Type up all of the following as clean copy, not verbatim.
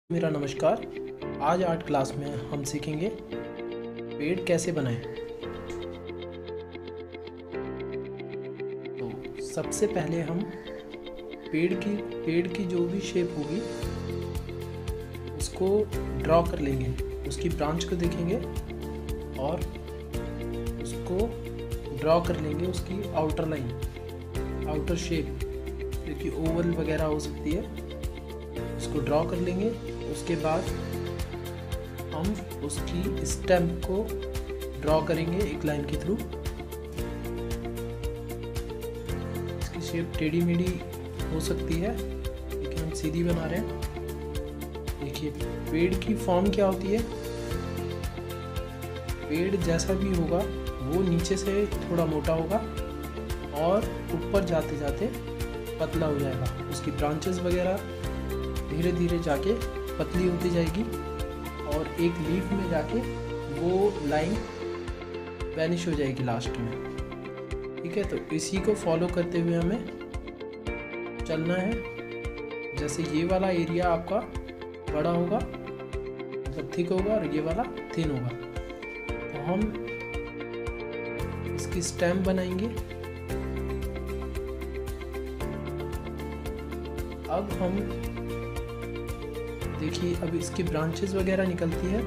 मेरा नमस्कार। आज आर्ट क्लास में हम सीखेंगे पेड़ कैसे बनाएं। तो सबसे पहले हम पेड़ की जो भी शेप होगी उसको ड्रॉ कर लेंगे। उसकी ब्रांच को देखेंगे और उसको ड्रॉ कर लेंगे। उसकी आउटर लाइन, आउटर शेप जो कि ओवल वगैरह हो सकती है, उसको ड्रॉ कर लेंगे। उसके बाद हम उसकी स्टेम को ड्रॉ करेंगे एक लाइन के थ्रू। इसकी शेप टेढ़ी मेढ़ी हो सकती है लेकिन हम सीधी बना रहे हैं। देखिए पेड़ की फॉर्म क्या होती है। पेड़ जैसा भी होगा वो नीचे से थोड़ा मोटा होगा और ऊपर जाते जाते पतला हो जाएगा। उसकी ब्रांचेस वगैरह धीरे धीरे जाके पतली होती जाएगी और एक लीफ में जाके वो लाइन वैनिश हो जाएगी लास्ट में। ठीक है, तो इसी को फॉलो करते हुए हमें चलना है। जैसे ये वाला एरिया आपका बड़ा होगा, मतलब थिक होगा, और ये वाला थिन होगा। तो हम इसकी स्टेम बनाएंगे। अब हम देखिए, अब इसकी ब्रांचेस वगैरह निकलती है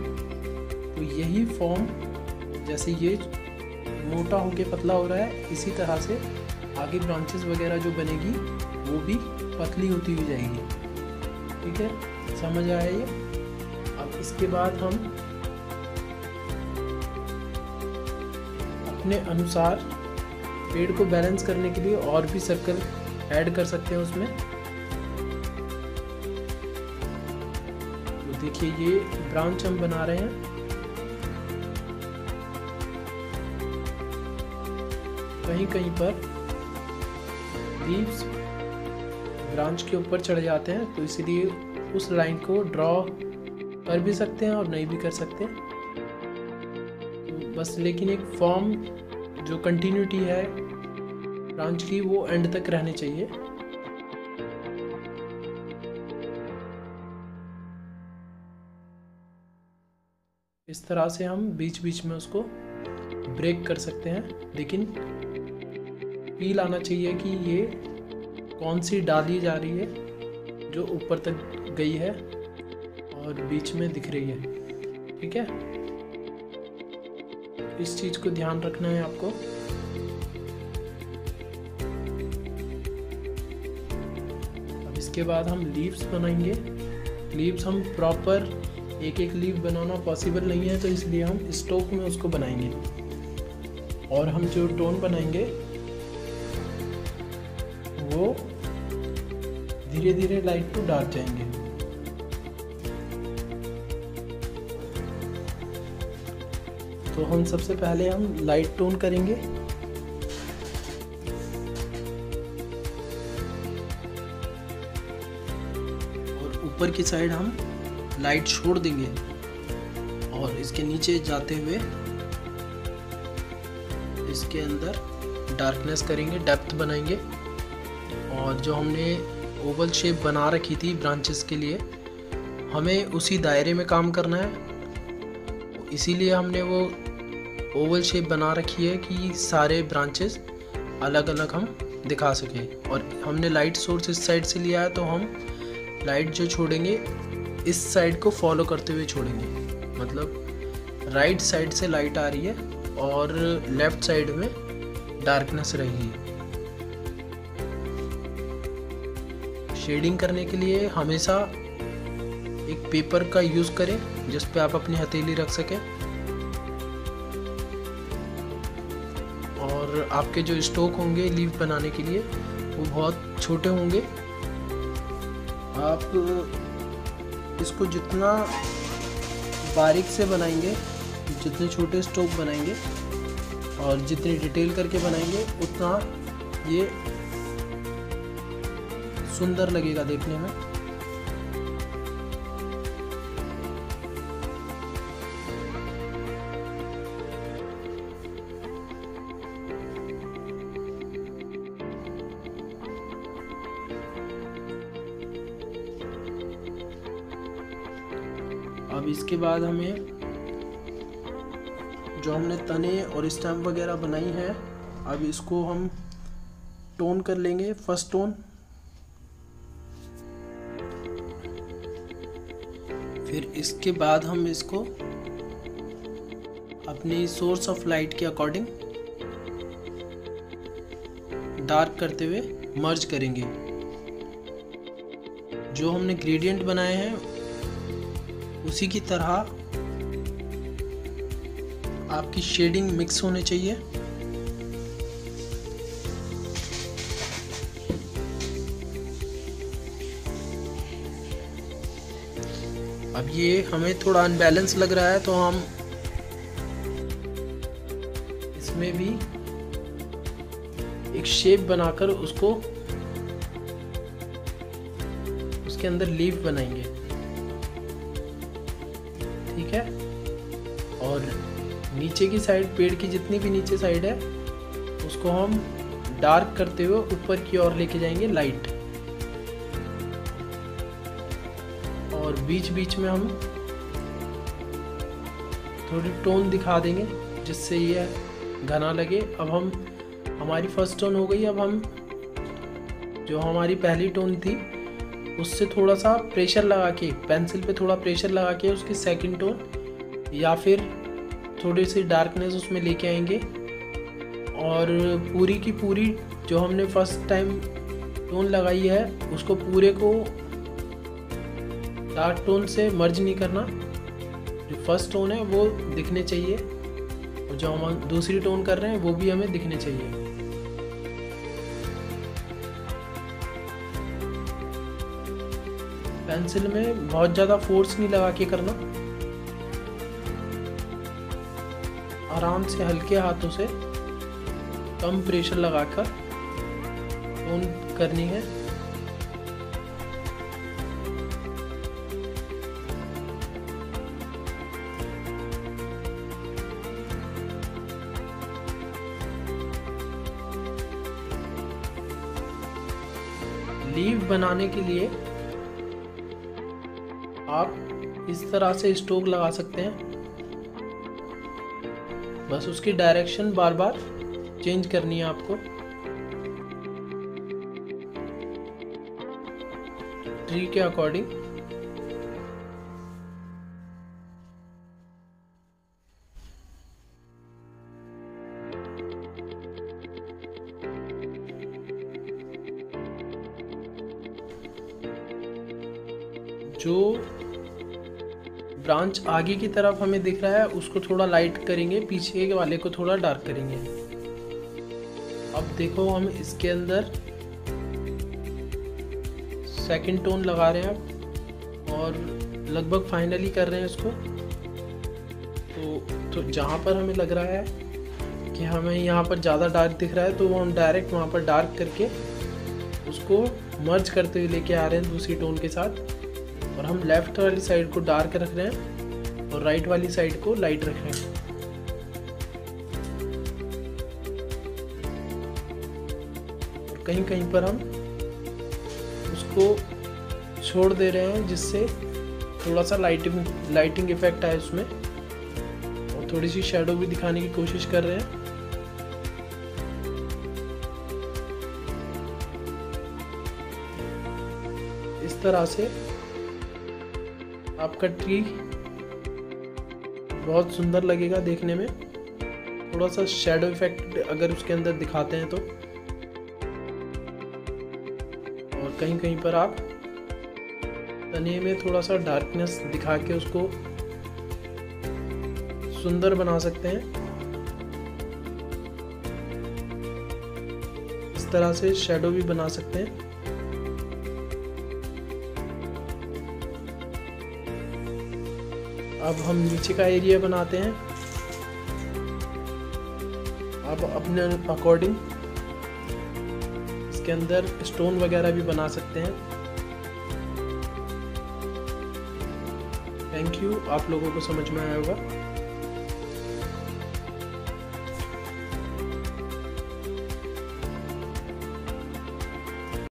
तो यही फॉर्म, जैसे ये मोटा होके पतला हो रहा है, इसी तरह से आगे ब्रांचेस वगैरह जो बनेगी वो भी पतली होती हुई जाएगी। ठीक है, समझ आया ये। अब इसके बाद हम अपने अनुसार पेड़ को बैलेंस करने के लिए और भी सर्कल ऐड कर सकते हैं उसमें। देखिए ये ब्रांच हम बना रहे हैं। कहीं कहीं पर लीव्स ब्रांच के ऊपर चढ़ जाते हैं, तो इसीलिए उस लाइन को ड्रॉ कर भी सकते हैं और नहीं भी कर सकते। तो बस लेकिन एक फॉर्म जो कंटिन्यूटी है ब्रांच की वो एंड तक रहनी चाहिए। इस तरह से हम बीच बीच में उसको ब्रेक कर सकते हैं, लेकिन फील आना चाहिए कि ये कौन सी डाली जा रही है जो ऊपर तक गई है और बीच में दिख रही है। ठीक है, इस चीज को ध्यान रखना है आपको। अब इसके बाद हम लीव्स बनाएंगे। लीव्स हम प्रॉपर एक एक लीफ बनाना पॉसिबल नहीं है, तो इसलिए हम स्टोक में उसको बनाएंगे। और हम जो टोन बनाएंगे वो धीरे धीरे लाइट टू डार्क जाएंगे। तो हम सबसे पहले हम लाइट टोन करेंगे। और ऊपर की साइड हम लाइट छोड़ देंगे और इसके नीचे जाते हुए इसके अंदर डार्कनेस करेंगे, डेप्थ बनाएंगे। और जो हमने ओवल शेप बना रखी थी ब्रांचेस के लिए, हमें उसी दायरे में काम करना है। इसीलिए हमने वो ओवल शेप बना रखी है कि सारे ब्रांचेस अलग अलग हम दिखा सकें। और हमने लाइट सोर्स इस साइड से लिया है, तो हम लाइट जो छोड़ेंगे इस साइड को फॉलो करते हुए छोड़ेंगे। मतलब राइट साइड से लाइट आ रही है और लेफ्ट साइड में डार्कनेस रहेगी। शेडिंग करने के लिए हमेशा एक पेपर का यूज़ करें जिस पे आप अपनी हथेली रख सकें। और आपके जो स्टोक होंगे लीफ बनाने के लिए वो बहुत छोटे होंगे। आप इसको जितना बारीक से बनाएंगे, जितने छोटे स्टोक बनाएंगे और जितनी डिटेल करके बनाएंगे, उतना ये सुंदर लगेगा देखने में। अब इसके बाद हमें जो हमने तने और स्टैम्प वगैरह बनाई है, अब इसको हम टोन कर लेंगे। फर्स्ट टोन, फिर इसके बाद हम इसको अपनी सोर्स ऑफ लाइट के अकॉर्डिंग डार्क करते हुए मर्ज करेंगे। जो हमने ग्रेडियंट बनाए हैं उसी की तरह आपकी शेडिंग मिक्स होने चाहिए। अब ये हमें थोड़ा अनबैलेंस लग रहा है, तो हम इसमें भी एक शेप बनाकर उसको उसके अंदर लीफ बनाएंगे। ठीक है, और नीचे की साइड, पेड़ की जितनी भी नीचे साइड है उसको हम डार्क करते हुए ऊपर की ओर लेके जाएंगे लाइट, और बीच बीच में हम थोड़ी टोन दिखा देंगे जिससे ये घना लगे। अब हमारी फर्स्ट टोन हो गई। अब हम जो हमारी पहली टोन थी उससे थोड़ा सा प्रेशर लगा के, पेंसिल पे थोड़ा प्रेशर लगा के उसकी सेकंड टोन या फिर थोड़ी सी डार्कनेस उसमें लेके आएंगे, और पूरी की पूरी जो हमने फर्स्ट टाइम टोन लगाई है उसको पूरे को डार्क टोन से मर्ज नहीं करना। जो फर्स्ट टोन है वो दिखने चाहिए, और जो हम दूसरी टोन कर रहे हैं वो भी हमें दिखने चाहिए। पेंसिल में बहुत ज़्यादा फोर्स नहीं लगा के करना, आराम से हल्के हाथों से कम प्रेशर लगाकर टोन करनी है। लीफ बनाने के लिए आप इस तरह से स्ट्रोक लगा सकते हैं, बस उसकी डायरेक्शन बार बार चेंज करनी है आपको। ट्री के अकॉर्डिंग जो ब्रांच आगे की तरफ हमें दिख रहा है उसको थोड़ा लाइट करेंगे, पीछे के वाले को थोड़ा डार्क करेंगे। अब देखो हम इसके अंदर सेकंड टोन लगा रहे हैं और लगभग फाइनली कर रहे हैं इसको। तो जहाँ पर हमें लग रहा है कि हमें यहाँ पर ज़्यादा डार्क दिख रहा है तो वो हम डायरेक्ट वहाँ पर डार्क करके उसको मर्ज करते हुए लेके आ रहे हैं दूसरी टोन के साथ। और हम लेफ्ट वाली साइड को डार्क रख रहे हैं और राइट वाली साइड को लाइट रख रहे हैं। और कहीं कहीं पर हम उसको छोड़ दे रहे हैं जिससे थोड़ा सा लाइटिंग इफेक्ट आए उसमें, और थोड़ी सी शैडो भी दिखाने की कोशिश कर रहे हैं। इस तरह से आपका ट्री बहुत सुंदर लगेगा देखने में। थोड़ा सा शैडो इफेक्ट अगर उसके अंदर दिखाते हैं तो, और कहीं कहीं पर आप तने में थोड़ा सा डार्कनेस दिखा के उसको सुंदर बना सकते हैं। इस तरह से शैडो भी बना सकते हैं। अब हम नीचे का एरिया बनाते हैं। अब अपने अकॉर्डिंग इसके अंदर स्टोन वगैरह भी बना सकते हैं। थैंक यू, आप लोगों को समझ में आया होगा।